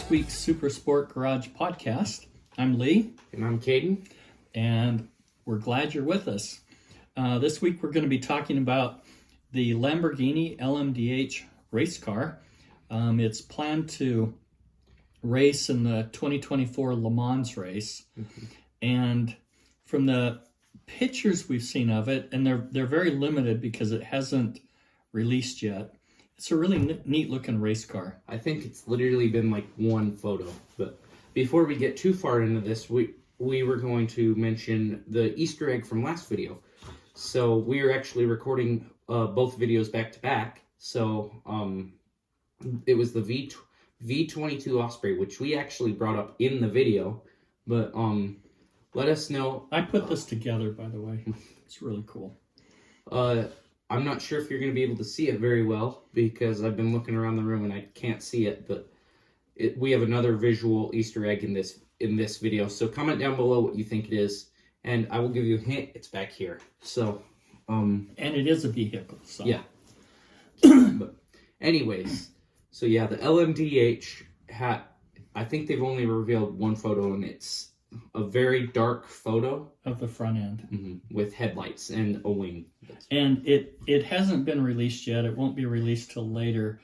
this week's Super Sport Garage podcast. I'm Lee. And I'm Caden. And we're glad you're with us. This week we're going to be talking about the Lamborghini LMDh race car. It's planned to race in the 2024 Le Mans race. Mm-hmm. And from the pictures we've seen of it, and they're very limited because it hasn't released yet, it's a really neat looking race car. I think it's literally been like one photo. But before we get too far into this, we were going to mention the Easter egg from last video. So we are actually recording both videos back to back. So it was the V22 Osprey, which we actually brought up in the video. But let us know. I put this together, by the way. It's really cool. I'm not sure if you're going to be able to see it very well because I've been looking around the room and I can't see it, but we have another visual Easter egg in this video. So comment down below what you think it is, and I will give you a hint. It's back here. So, and it is a vehicle. So yeah. But anyways, so yeah, the LMDh I think they've only revealed one photo, and it's a very dark photo of the front end with headlights and a wing. And it hasn't been released yet. It won't be released till later.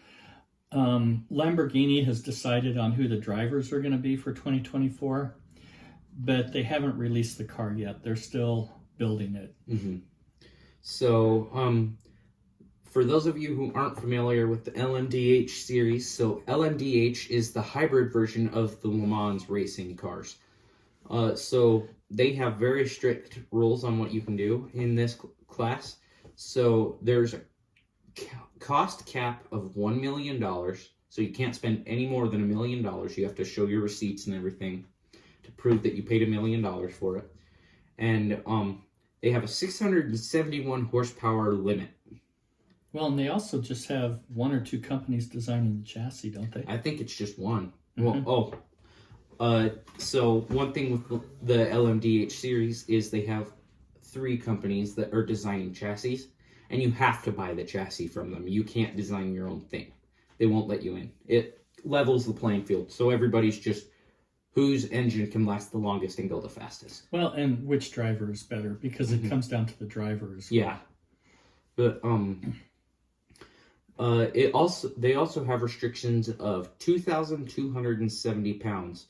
Lamborghini has decided on who the drivers are going to be for 2024, but they haven't released the car yet. They're still building it. Mm-hmm. So for those of you who aren't familiar with the LMDh series, so LMDh is the hybrid version of the Le Mans racing cars. So they have very strict rules on what you can do in this class. So there's a cost cap of $1 million. So you can't spend any more than $1 million. You have to show your receipts and everything to prove that you paid $1 million for it. And they have a 671 horsepower limit. Well, and they also just have one or two companies designing the chassis, don't they? I think it's just one. Mm-hmm. So one thing with the LMDh series is they have 3 companies that are designing chassis, and you have to buy the chassis from them. You can't design your own thing. They won't let you in. It levels the playing field, so everybody's just whose engine can last the longest and go the fastest. Well, and which driver is better, because it comes down to the driver as well. Yeah. But they also have restrictions of 2,270 pounds.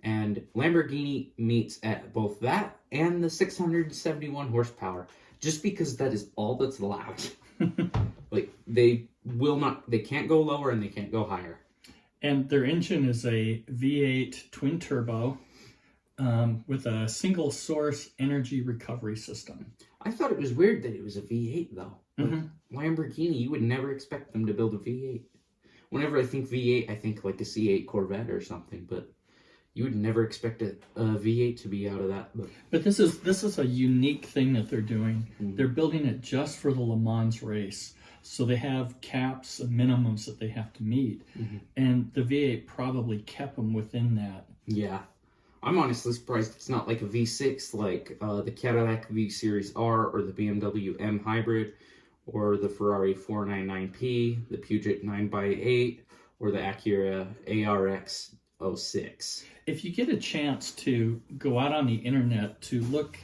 And Lamborghini meets at both that and the 671 horsepower, just because that is all that's allowed. Like, they can't go lower and they can't go higher. And their engine is a V8 twin turbo with a single source energy recovery system. I thought it was weird that it was a V8 though. Mm-hmm. Like, Lamborghini, you would never expect them to build a V8. Whenever I think V8, I think like a C8 Corvette or something, but you would never expect a V8 to be out of that. But this is a unique thing that they're doing. Mm-hmm. They're building it just for the Le Mans race. So they have caps and minimums that they have to meet. Mm-hmm. And the V8 probably kept them within that. Yeah. I'm honestly surprised it's not like a V6 like the Cadillac V Series R or the BMW M Hybrid or the Ferrari 499P, the Peugeot 9x8, or the Acura ARX 06. If you get a chance to go out on the internet to look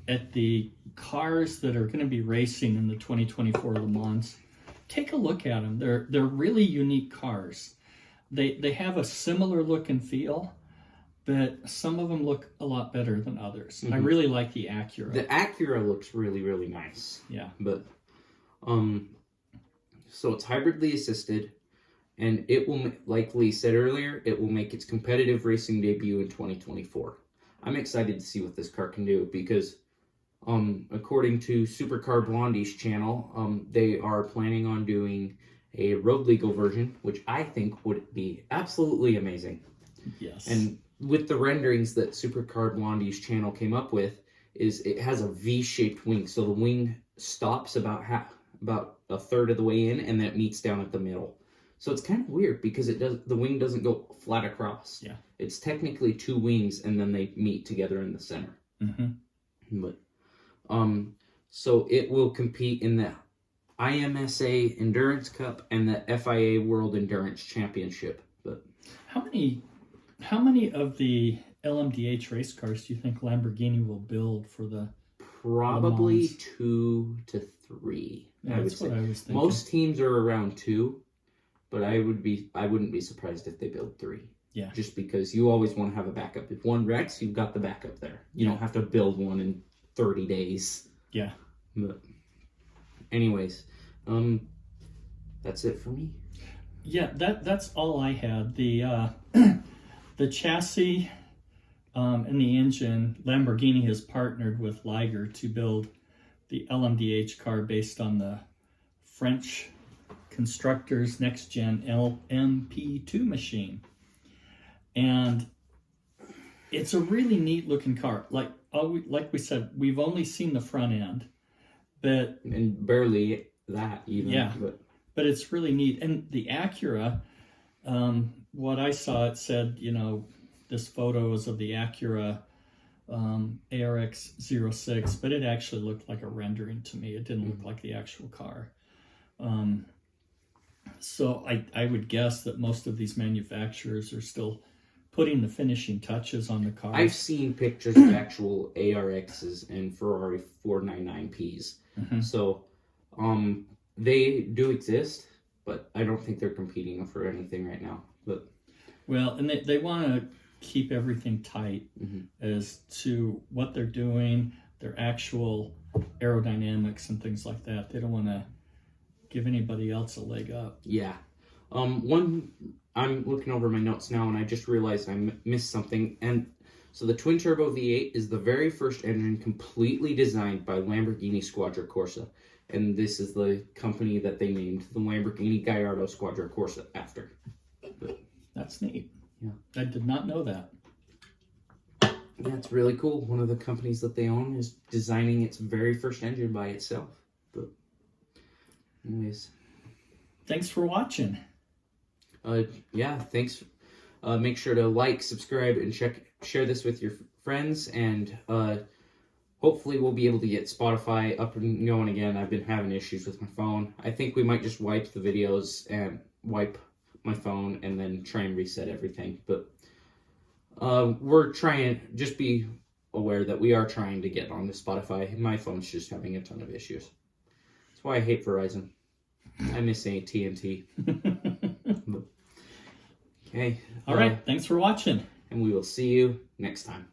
at the cars that are going to be racing in the 2024 Le Mans, take a look at them. They're really unique cars. They have a similar look and feel, but some of them look a lot better than others. Mm-hmm. I really like the Acura. The Acura looks really, really nice. Yeah. But so it's hybridly assisted. And it will, like Lee said earlier, it will make its competitive racing debut in 2024. I'm excited to see what this car can do because, according to Supercar Blondie's channel, they are planning on doing a road legal version, which I think would be absolutely amazing. Yes. And with the renderings that Supercar Blondie's channel came up with, is it has a V-shaped wing, so the wing stops about a third of the way in, and then it meets down at the middle. So it's kind of weird because the wing doesn't go flat across. Yeah. It's technically 2 wings and then they meet together in the center. Mm-hmm. But so it will compete in the IMSA Endurance Cup and the FIA World Endurance Championship. But How many of the LMDh race cars do you think Lamborghini will build for the Probably Le Mans? 2 to 3. Yeah, I would that's say what I was thinking. most teams are around 2, but I wouldn't be surprised if they build 3. Yeah. Just because you always want to have a backup. If one wrecks, you've got the backup there. You don't have to build one in 30 days. Yeah. But anyways, that's it for me. Yeah, that's all I had. The the chassis and the engine, Lamborghini has partnered with Liger to build the LMDh car based on the French constructor's next-gen LMP2 machine. And it's a really neat-looking car. Like we said, we've only seen the front end, And barely that even. Yeah. But it's really neat. And the Acura, what I saw, it said, this photo is of the Acura ARX 06, but it actually looked like a rendering to me. It didn't look like the actual car. So I would guess that most of these manufacturers are still putting the finishing touches on the car. I've seen pictures of actual ARXs and Ferrari 499Ps. So, they do exist, but I don't think they're competing for anything right now. But well, and they want to keep everything tight as to what they're doing, their actual aerodynamics and things like that. They don't want to give anybody else a leg up. Yeah. I'm looking over my notes now, and I just realized I missed something. And so the twin-turbo V8 is the very first engine completely designed by Lamborghini Squadra Corsa. And this is the company that they named the Lamborghini Gallardo Squadra Corsa after. But, that's neat. Yeah. I did not know that. Yeah, it's really cool. One of the companies that they own is designing its very first engine by itself. But anyways. Thanks for watching. Yeah, thanks. Make sure to like, subscribe, and share this with your friends, and hopefully we'll be able to get Spotify up and going again. I've been having issues with my phone. I think we might just wipe the videos and wipe my phone and then try and reset everything. But we're trying, just be aware that we are trying to get on the Spotify. My phone's just having a ton of issues. That's why I hate Verizon. I miss AT&T. Okay. All right. Thanks for watching. And we will see you next time.